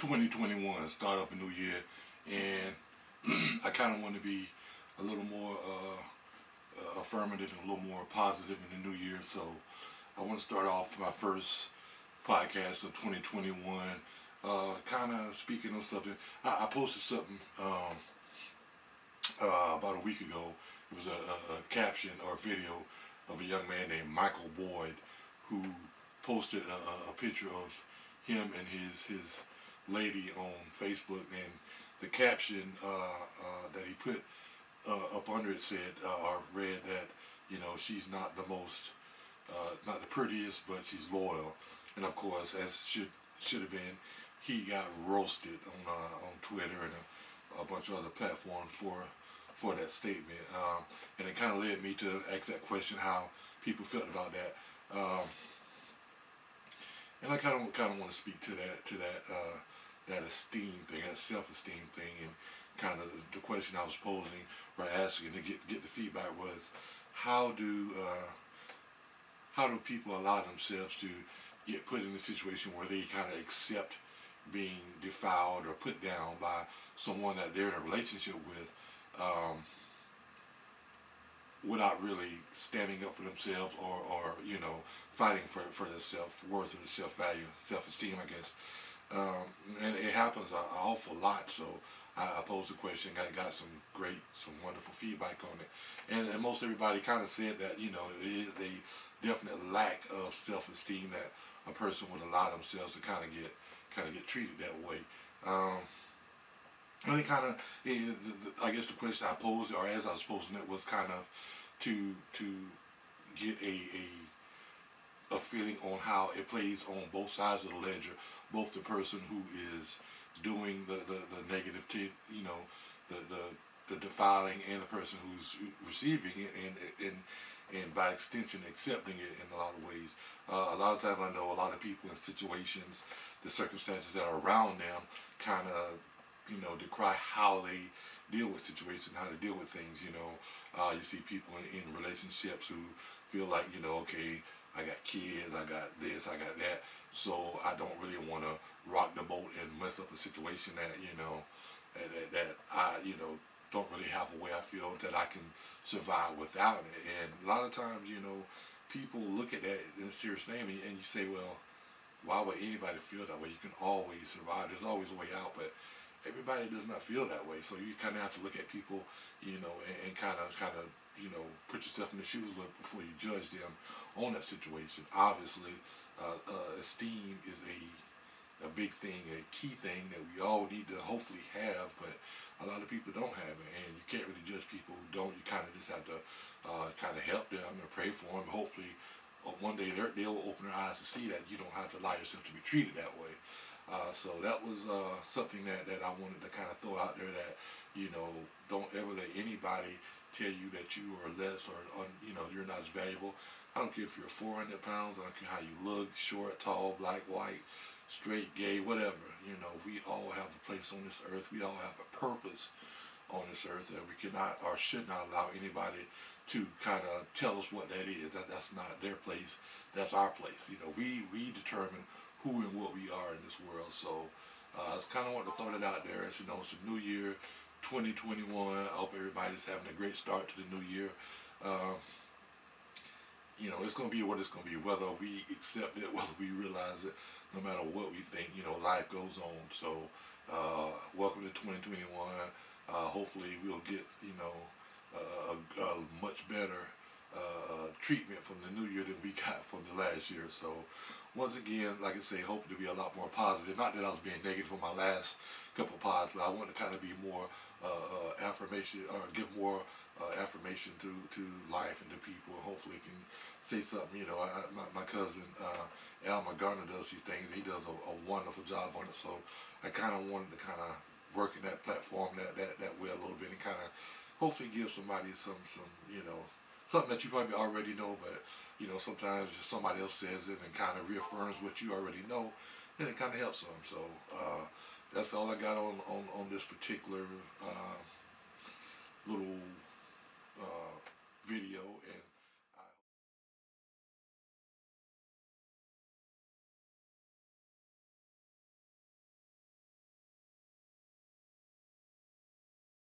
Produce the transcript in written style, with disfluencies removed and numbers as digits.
2021, start up a new year, and I kind of want to be a little more affirmative and a little more positive in the new year. So I want to start off my first podcast of 2021, kind of speaking on something. I posted something about a week ago. It was a caption or video of a young man named Michael Boyd who posted a picture of him and his lady on Facebook, and the caption that he put up under it said or read that, you know, she's not the most not the prettiest, but she's loyal. And of course, as should have been, he got roasted on Twitter and a bunch of other platforms for that statement, and it kind of led me to ask that question: how people felt about that. And I kind of want to speak to that esteem thing, that self-esteem thing, and kind of the question I was posing or asking to get the feedback was, how do people allow themselves to get put in a situation where they kind of accept being defiled or put down by someone that they're in a relationship with, without really standing up for themselves or you know, fighting for their self-worth or their self-value, self-esteem, I guess. And it happens an awful lot. So I posed a question, got some wonderful feedback on it, and most everybody kind of said that, you know, it is a definite lack of self-esteem that a person would allow themselves to kind of get treated that way. And it kind of, I guess the question I posed, or as I was posing it, was kind of to get a feeling on how it plays on both sides of the ledger, both the person who is doing the negative, you know, the defiling, and the person who's receiving it, and by extension accepting it in a lot of ways. A lot of times I know a lot of people in situations, the circumstances that are around them kind of, you know, decry how they deal with situations, how to deal with things, you know. You see people in relationships who feel like, you know, okay, I got kids, I got this, I got that, so I don't really want to rock the boat and mess up a situation that, you know, that I, you know, don't really have a way I feel that I can survive without it. And a lot of times, you know, people look at that in a serious name, and you say, well, why would anybody feel that way? You can always survive. There's always a way out, but everybody does not feel that way. So you kind of have to look at people, you know, and kind of, you know, put yourself in the shoes a little before you judge them on that situation. Obviously, esteem is a big thing, a key thing that we all need to hopefully have, but a lot of people don't have it, and you can't really judge people who don't. You kind of just have to kind of help them and pray for them. Hopefully, one day they'll open their eyes to see that you don't have to allow yourself to be treated that way. So that was something that I wanted to kind of throw out there, that, you know, don't ever let anybody tell you that you are less or, you know, you're not as valuable. I don't care if you're 400 pounds, I don't care how you look, short, tall, black, white, straight, gay, whatever. You know, we all have a place on this earth. We all have a purpose on this earth, and we cannot or should not allow anybody to kind of tell us what that is. That's not their place. That's our place. You know, we determine who and what we are in this world. So I just kind of want to throw that out there. As you know, it's a new year, 2021. I hope everybody's having a great start to the new year. You know, it's going to be what it's going to be, whether we accept it, whether we realize it, no matter what we think, you know, life goes on. So welcome to 2021. Hopefully we'll get, you know, a much better treatment from the new year than we got from the last year. So once again, like I say, hope to be a lot more positive. Not that I was being negative on my last couple of pods, but I want to kind of be more affirmation, or give more affirmation to life and to people. Hopefully can say something. You know, my cousin Alma Garner does these things. He does a wonderful job on it. So I kind of wanted to kind of work in that platform that way a little bit, and kind of hopefully give somebody some you know, something that you probably already know, but, you know, sometimes just somebody else says it and kind of reaffirms what you already know, and it kind of helps them. So that's all I got on this particular